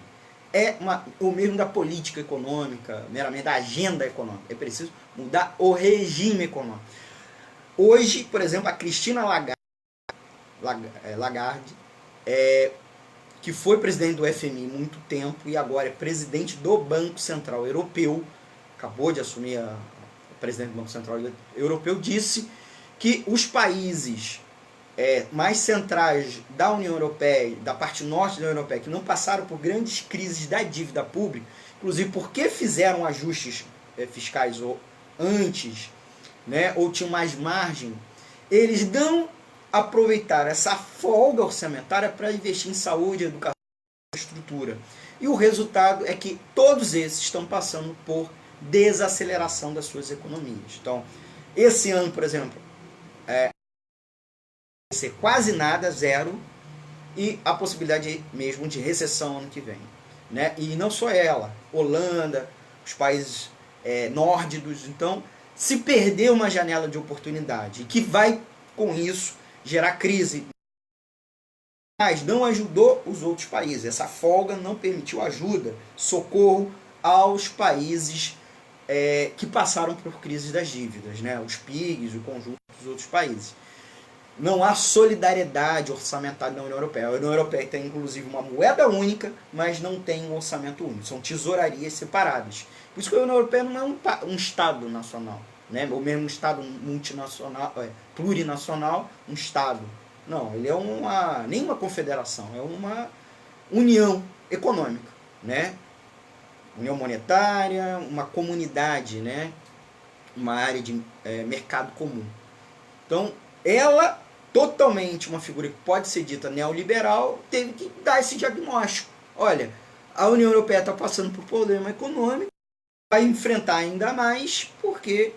É o mesmo da política econômica, meramente da agenda econômica. É preciso mudar o regime econômico. Hoje, por exemplo, a Cristina Lagarde, que foi presidente do FMI muito tempo e agora é presidente do Banco Central Europeu, acabou de assumir a presidente do Banco Central Europeu, disse que os países mais centrais da União Europeia, da parte norte da União Europeia, que não passaram por grandes crises da dívida pública, inclusive porque fizeram ajustes fiscais antes, né, ou tinham mais margem, eles não aproveitaram essa folga orçamentária para investir em saúde, educação e estrutura. E o resultado é que todos esses estão passando por desaceleração das suas economias. Então, esse ano, por exemplo, vai ser quase nada, zero, e a possibilidade mesmo de recessão ano que vem. Né? E não só ela, Holanda, os países nórdicos. Então, se perder uma janela de oportunidade, que vai, com isso, gerar crise, mas não ajudou os outros países. Essa folga não permitiu ajuda, socorro aos países que passaram por crises das dívidas, né? Os PIGs, o conjunto dos outros países. Não há solidariedade orçamentária na União Europeia. A União Europeia tem, inclusive, uma moeda única, mas não tem um orçamento único. São tesourarias separadas. Por isso que a União Europeia não é um Estado nacional, né? Ou mesmo um Estado multinacional, plurinacional, um Estado. Não, ele é nem uma confederação, é uma união econômica, né? União monetária, uma comunidade, né? Uma área de mercado comum. Então, ela, totalmente uma figura que pode ser dita neoliberal, teve que dar esse diagnóstico. Olha, a União Europeia está passando por problema econômico, vai enfrentar ainda mais porque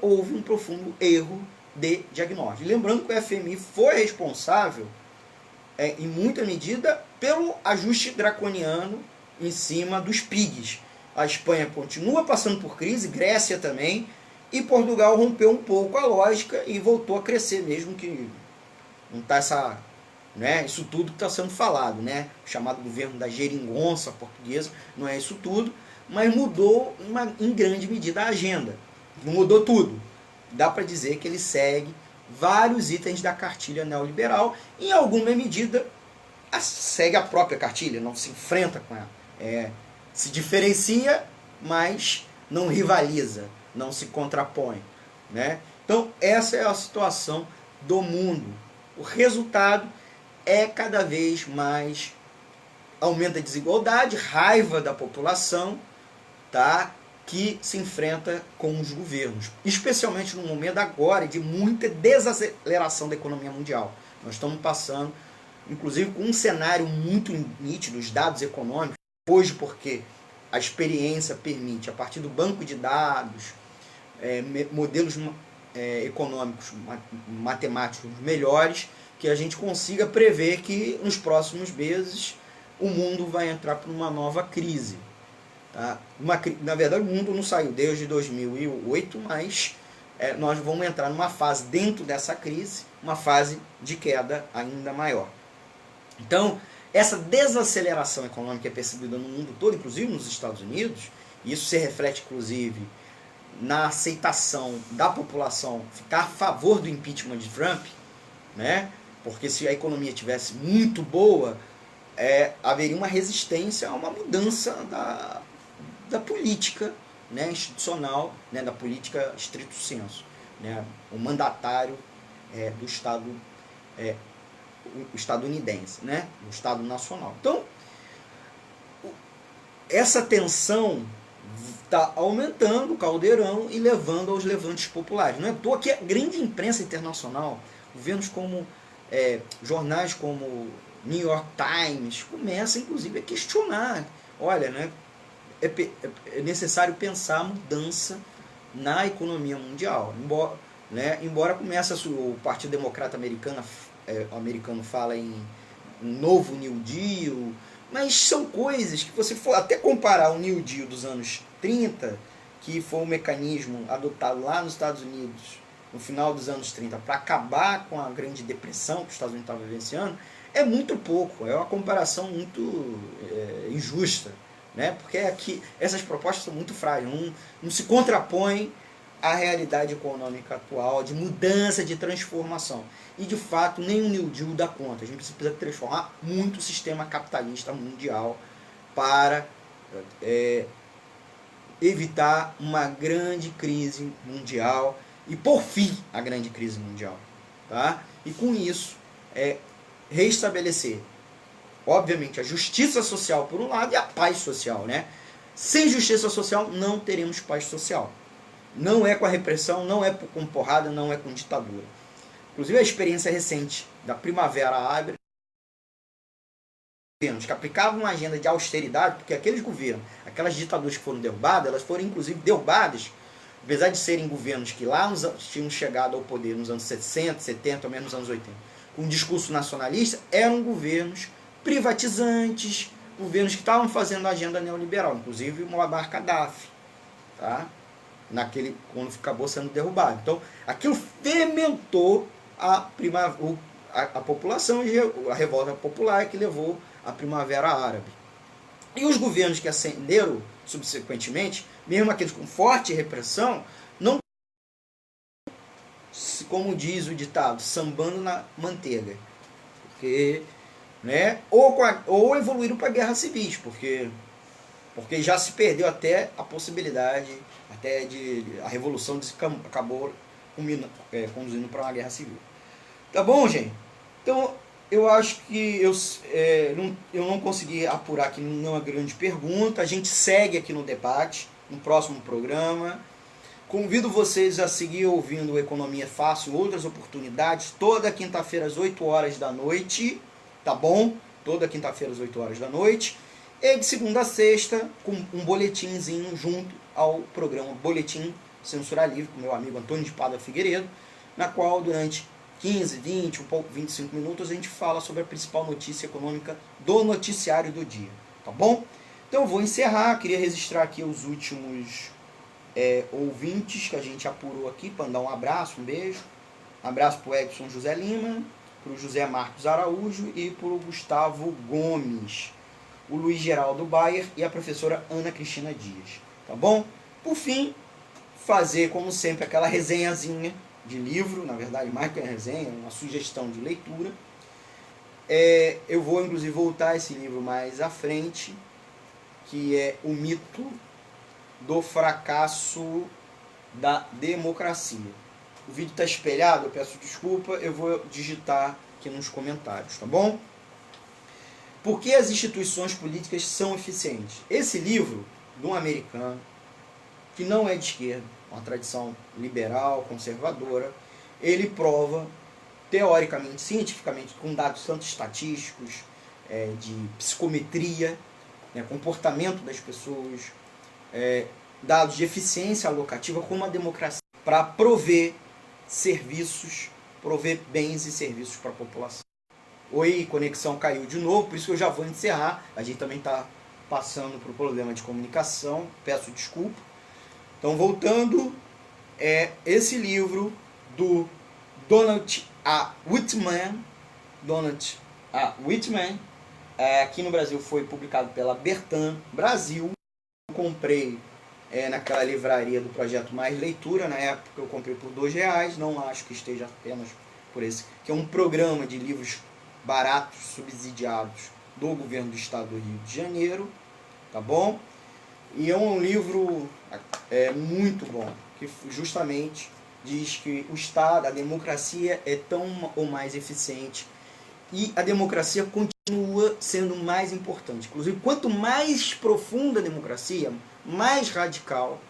houve um profundo erro de diagnóstico. Lembrando que o FMI foi responsável, em muita medida, pelo ajuste draconiano em cima dos PIGs. A Espanha continua passando por crise, Grécia também, e Portugal rompeu um pouco a lógica e voltou a crescer, mesmo que não está isso tudo que está sendo falado, né? O chamado governo da geringonça portuguesa, não é isso tudo, mas mudou em grande medida a agenda. Não mudou tudo. Dá para dizer que ele segue vários itens da cartilha neoliberal, em alguma medida segue a própria cartilha, não se enfrenta com ela. Se diferencia, mas não rivaliza, não se contrapõe. Né? Então, essa é a situação do mundo. O resultado é cada vez mais aumento da desigualdade, raiva da população, tá? Que se enfrenta com os governos, especialmente no momento agora de muita desaceleração da economia mundial. Nós estamos passando, inclusive, com um cenário muito nítido, os dados econômicos, hoje porque a experiência permite, a partir do banco de dados, modelos econômicos, matemáticos melhores, que a gente consiga prever que nos próximos meses o mundo vai entrar por uma nova crise. Tá? Na verdade, o mundo não saiu desde 2008, mas nós vamos entrar numa fase dentro dessa crise, uma fase de queda ainda maior. Então, essa desaceleração econômica é percebida no mundo todo, inclusive nos Estados Unidos, e isso se reflete, inclusive, na aceitação da população ficar a favor do impeachment de Trump, né? Porque se a economia estivesse muito boa, haveria uma resistência a uma mudança da política, né, institucional, né, da política estrito senso, né, o mandatário do Estado o estadunidense, né, o Estado nacional. Então, essa tensão está aumentando o caldeirão e levando aos levantes populares. Não é à toa que a grande imprensa internacional, governos como jornais como New York Times, começa inclusive a questionar, olha, né, é necessário pensar a mudança na economia mundial. Embora comece o Partido Democrata americano fala em um novo New Deal, mas são coisas que você for até comparar o New Deal dos anos 30, que foi um mecanismo adotado lá nos Estados Unidos no final dos anos 30 para acabar com a Grande Depressão que os Estados Unidos estavam vivenciando, é muito pouco, é uma comparação muito injusta, né? Porque aqui essas propostas são muito frágeis, não se contrapõem à realidade econômica atual, de mudança, de transformação. E, de fato, nem o New Deal dá conta. A gente precisa transformar muito o sistema capitalista mundial para evitar uma grande crise mundial e, por fim, a grande crise mundial. Tá? E, com isso, reestabelecer, obviamente, a justiça social, por um lado, e a paz social. Né? Sem justiça social, não teremos paz social. Não é com a repressão, não é com porrada, não é com ditadura. Inclusive a experiência recente da Primavera Árabe, que aplicavam uma agenda de austeridade, porque aqueles governos, aquelas ditaduras que foram derrubadas, elas foram inclusive derrubadas, apesar de serem governos que lá tinham chegado ao poder nos anos 60, 70, ou menos nos anos 80, com um discurso nacionalista, eram governos privatizantes, governos que estavam fazendo a agenda neoliberal, inclusive o Muammar Gaddafi, tá? Quando acabou sendo derrubado. Então, aquilo fermentou a população e a revolta popular que levou à Primavera Árabe. E os governos que ascenderam subsequentemente, mesmo aqueles com forte repressão, não, como diz o ditado, sambando na manteiga. Porque, né, ou evoluíram para guerras civis, porque já se perdeu até a possibilidade a revolução acabou conduzindo para uma guerra civil. Tá bom, gente? Então, eu acho que eu não consegui apurar aqui nenhuma grande pergunta. A gente segue aqui no debate, no próximo programa. Convido vocês a seguir ouvindo Economia Fácil, outras oportunidades, toda quinta-feira às 8 horas da noite, tá bom? Toda quinta-feira às 8 horas da noite. E de segunda a sexta, com um boletimzinho junto ao programa Boletim Censura Livre, com meu amigo Antônio de Pádua Figueiredo, na qual durante 15, 20, 25 minutos a gente fala sobre a principal notícia econômica do noticiário do dia, tá bom? Então eu vou encerrar, queria registrar aqui os últimos ouvintes que a gente apurou aqui, para dar um abraço, um beijo. Um abraço para o Edson José Lima, para o José Marcos Araújo e para o Gustavo Gomes, o Luiz Geraldo Bayer e a professora Ana Cristina Dias, tá bom? Por fim, fazer, como sempre, aquela resenhazinha de livro, na verdade, mais que uma resenha, uma sugestão de leitura. Eu vou, inclusive, voltar a esse livro mais à frente, que é O Mito do Fracasso da Democracia. o vídeo está espelhado, eu peço desculpa, eu vou digitar aqui nos comentários, tá bom? Por que as instituições políticas são eficientes? Esse livro, de um americano, que não é de esquerda, uma tradição liberal, conservadora, ele prova, teoricamente, cientificamente, com dados tanto estatísticos, de psicometria, né, comportamento das pessoas, dados de eficiência alocativa, como a democracia, para prover serviços, prover bens e serviços para a população. Oi, conexão caiu de novo, por isso que eu já vou encerrar. A gente também está passando por um problema de comunicação, peço desculpa. Então, voltando, esse livro do Donald A. Whitman, aqui no Brasil foi publicado pela Bertan Brasil. Eu comprei naquela livraria do Projeto Mais Leitura, na época eu comprei por R$2, não acho que esteja apenas por esse, que é um programa de livros baratos, subsidiados do governo do estado do Rio de Janeiro, tá bom? E é um livro muito bom, que justamente diz que o Estado, a democracia é tão ou mais eficiente e a democracia continua sendo mais importante. Inclusive, quanto mais profunda a democracia, mais radical,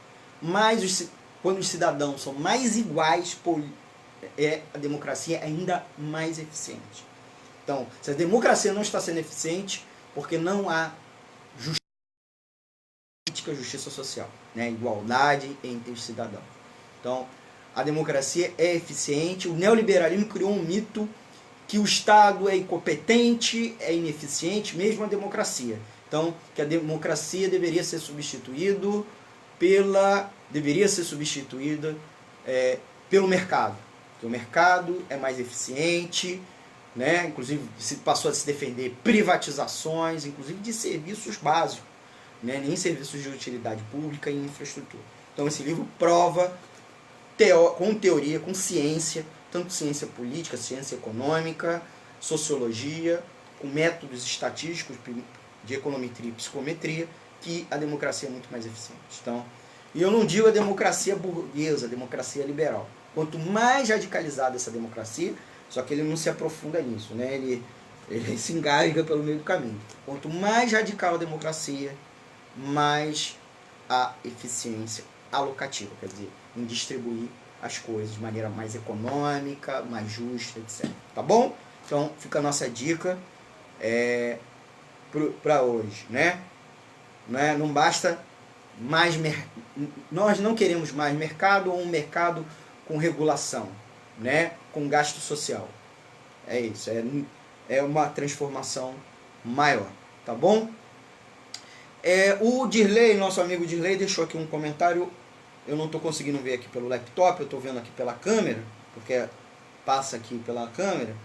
quando os cidadãos são mais iguais, a democracia é ainda mais eficiente. Então, se a democracia não está sendo eficiente, porque não há justiça social, né? Igualdade entre os cidadãos. Então, a democracia é eficiente. O neoliberalismo criou um mito que o Estado é incompetente, é ineficiente, mesmo a democracia. Então, que a democracia deveria ser substituída pelo mercado. Que o mercado é mais eficiente, né? Inclusive se passou a se defender privatizações, inclusive de serviços básicos, né? Nem serviços de utilidade pública e infraestrutura. Então esse livro prova com teoria, com ciência, tanto ciência política, ciência econômica, sociologia, com métodos estatísticos de econometria e psicometria, que a democracia é muito mais eficiente. Então, e eu não digo a democracia burguesa, a democracia liberal. Quanto mais radicalizada essa democracia, só que ele não se aprofunda nisso, né? Ele se engasga pelo meio do caminho. Quanto mais radical a democracia, mais a eficiência alocativa, quer dizer, em distribuir as coisas de maneira mais econômica, mais justa, etc. Tá bom? Então fica a nossa dica para hoje, né? Não basta mais nós não queremos mais mercado ou um mercado com regulação, né? Com gasto social. É isso, é uma transformação maior, tá bom? O Dirley, nosso amigo Dirley, deixou aqui um comentário. Eu não estou conseguindo ver aqui pelo laptop, eu estou vendo aqui pela câmera, porque passa aqui pela câmera.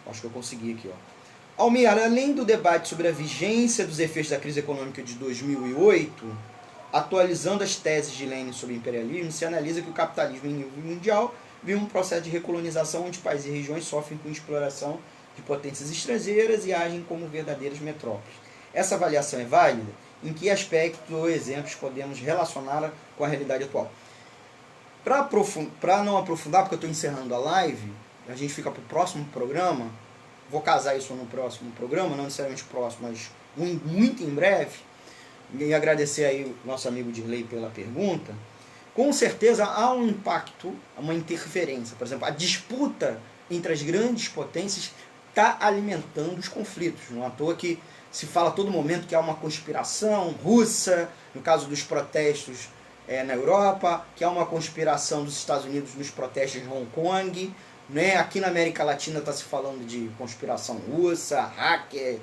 Acho que eu consegui aqui, ó. Almir, além do debate sobre a vigência dos efeitos da crise econômica de 2008, atualizando as teses de Lenin sobre o imperialismo, se analisa que o capitalismo em nível mundial vive um processo de recolonização onde países e regiões sofrem com exploração de potências estrangeiras e agem como verdadeiras metrópoles. Essa avaliação é válida? Em que aspectos ou exemplos podemos relacioná-la com a realidade atual? Para não aprofundar, porque eu estou encerrando a live, a gente fica para o próximo programa, vou casar isso no próximo programa, não necessariamente próximo, mas muito em breve, e agradecer aí o nosso amigo Dirley pela pergunta. Com certeza há um impacto, uma interferência. Por exemplo, a disputa entre as grandes potências está alimentando os conflitos. Não é à toa que se fala a todo momento que há uma conspiração russa, no caso dos protestos na Europa, que há uma conspiração dos Estados Unidos nos protestos em Hong Kong, né? Aqui na América Latina está se falando de conspiração russa, hacker,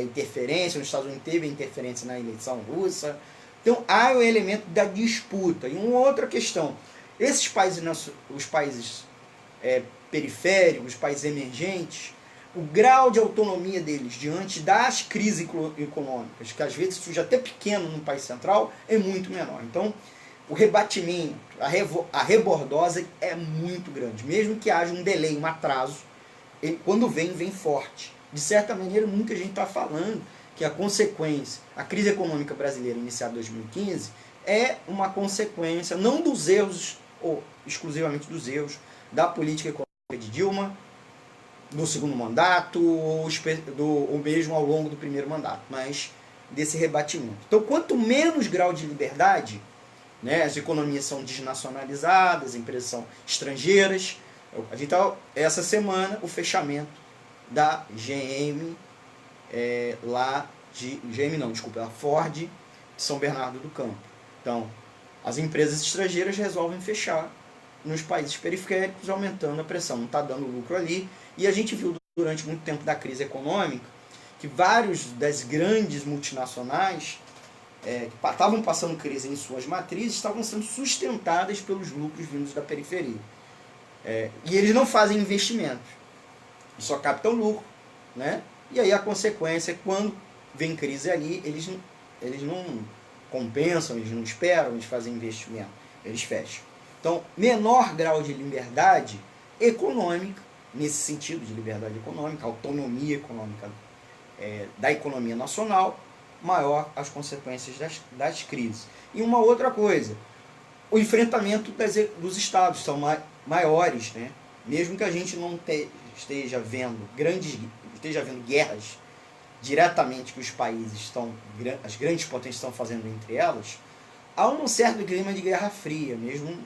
interferência. Nos Estados Unidos teve interferência na eleição russa. Então há o elemento da disputa. E uma outra questão, esses países, os países periféricos, os países emergentes, o grau de autonomia deles diante das crises econômicas, que às vezes surge até pequeno no país central, é muito menor. Então, o rebatimento, a rebordosa é muito grande. Mesmo que haja um delay, um atraso, quando vem forte. De certa maneira, muita gente está falando que a consequência, a crise econômica brasileira iniciada em 2015, é uma consequência, não dos erros, ou exclusivamente dos erros, da política econômica de Dilma, do segundo mandato, ou mesmo ao longo do primeiro mandato, mas desse rebatimento. Então, quanto menos grau de liberdade, né, as economias são desnacionalizadas, as empresas são estrangeiras. A gente tá, essa semana, o fechamento da GM, a Ford de São Bernardo do Campo. Então, as empresas estrangeiras resolvem fechar nos países periféricos, aumentando a pressão, não está dando lucro ali. E a gente viu durante muito tempo da crise econômica que vários das grandes multinacionais que estavam passando crise em suas matrizes estavam sendo sustentadas pelos lucros vindos da periferia. E eles não fazem investimentos, só captam lucro, né? E aí a consequência é quando vem crise ali, eles não compensam, eles não esperam, eles fazem investimento, eles fecham. Então, menor grau de liberdade econômica, nesse sentido de liberdade econômica, autonomia econômica da economia nacional, maior as consequências das crises. E uma outra coisa, o enfrentamento dos estados são maiores, né? Mesmo que a gente não esteja vendo guerras diretamente que os países as grandes potências estão fazendo entre elas, há um certo clima de guerra fria, mesmo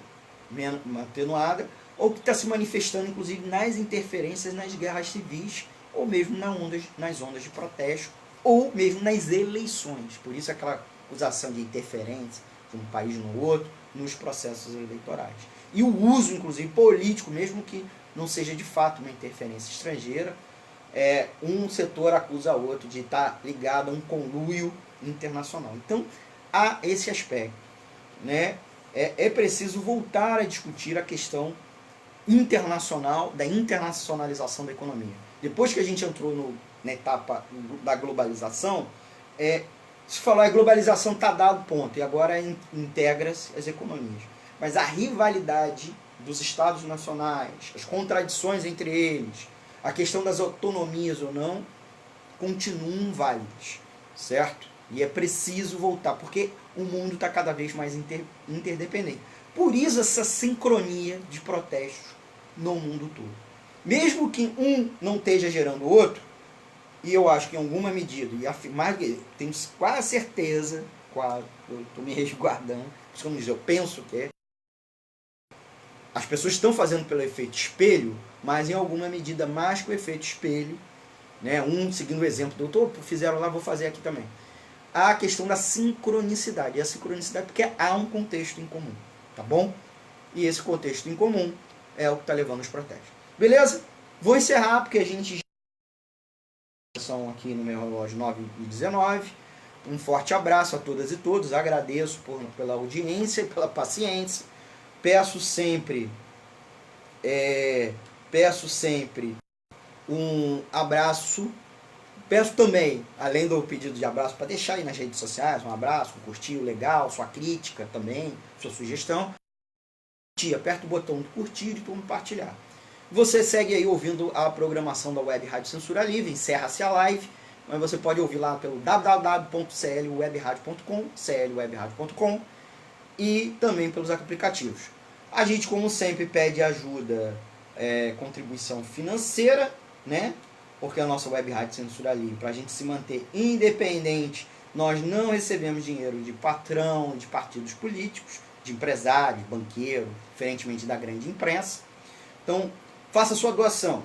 atenuada, ou que está se manifestando inclusive nas interferências nas guerras civis, ou mesmo nas ondas de protesto, ou mesmo nas eleições. Por isso aquela acusação de interferência de um país no outro nos processos eleitorais. E o uso, inclusive, político, mesmo que não seja de fato uma interferência estrangeira, um setor acusa o outro de estar ligado a um conluio internacional. Então, há esse aspecto, né? É preciso voltar a discutir a questão internacional, da internacionalização da economia. Depois que a gente entrou na etapa da globalização, se falar globalização está dado ponto, e agora integra-se as economias. Mas a rivalidade dos estados nacionais, as contradições entre eles, a questão das autonomias ou não, continuam válidas, certo? E é preciso voltar, porque o mundo está cada vez mais interdependente. Por isso essa sincronia de protestos no mundo todo. Mesmo que um não esteja gerando o outro, e eu acho que em alguma medida, e afirmar que tenho quase certeza, eu estou me resguardando, eu penso que as pessoas estão fazendo pelo efeito espelho, mas em alguma medida mais que o efeito espelho, né? Seguindo o exemplo do outro, fizeram lá, vou fazer aqui também. Há a questão da sincronicidade. E a sincronicidade porque há um contexto em comum, tá bom? E esse contexto em comum é o que está levando os protestos. Beleza? Vou encerrar porque a gente são aqui no meu relógio 9h19. Um forte abraço a todas e todos. Agradeço pela audiência e pela paciência. Peço sempre um abraço. Peço também, além do pedido de abraço, para deixar aí nas redes sociais um abraço, um curtir legal, sua crítica também, sua sugestão. Aperta o botão do curtir e compartilhar. Você segue aí ouvindo a programação da Web Rádio Censura Livre, encerra-se a live, mas você pode ouvir lá pelo www.clwebradio.com, clwebradio.com, e também pelos aplicativos. A gente, como sempre, pede ajuda, contribuição financeira, né? Porque a nossa Web Rádio Censura Livre, para a gente se manter independente, nós não recebemos dinheiro de patrão, de partidos políticos, de empresários, banqueiros, diferentemente da grande imprensa. Então, faça sua doação.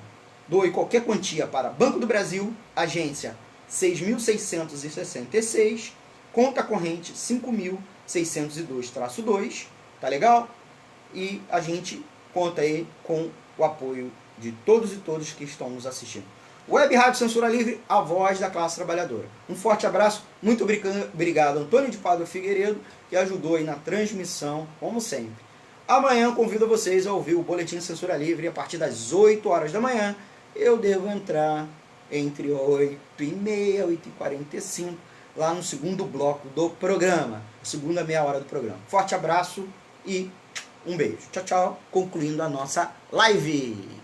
Doe qualquer quantia para Banco do Brasil, agência 6.666, conta corrente 5.602-2, tá legal? E a gente conta aí com o apoio de todos e todas que estão nos assistindo. Web Rádio Censura Livre, a voz da classe trabalhadora. Um forte abraço, muito obrigado Antônio de Pádua Figueiredo, que ajudou aí na transmissão, como sempre. Amanhã convido vocês a ouvir o Boletim Censura Livre a partir das 8 horas da manhã. Eu devo entrar entre 8h30 e 8h45, lá no segundo bloco do programa, a segunda meia hora do programa. Forte abraço e um beijo. Tchau, tchau. Concluindo a nossa live.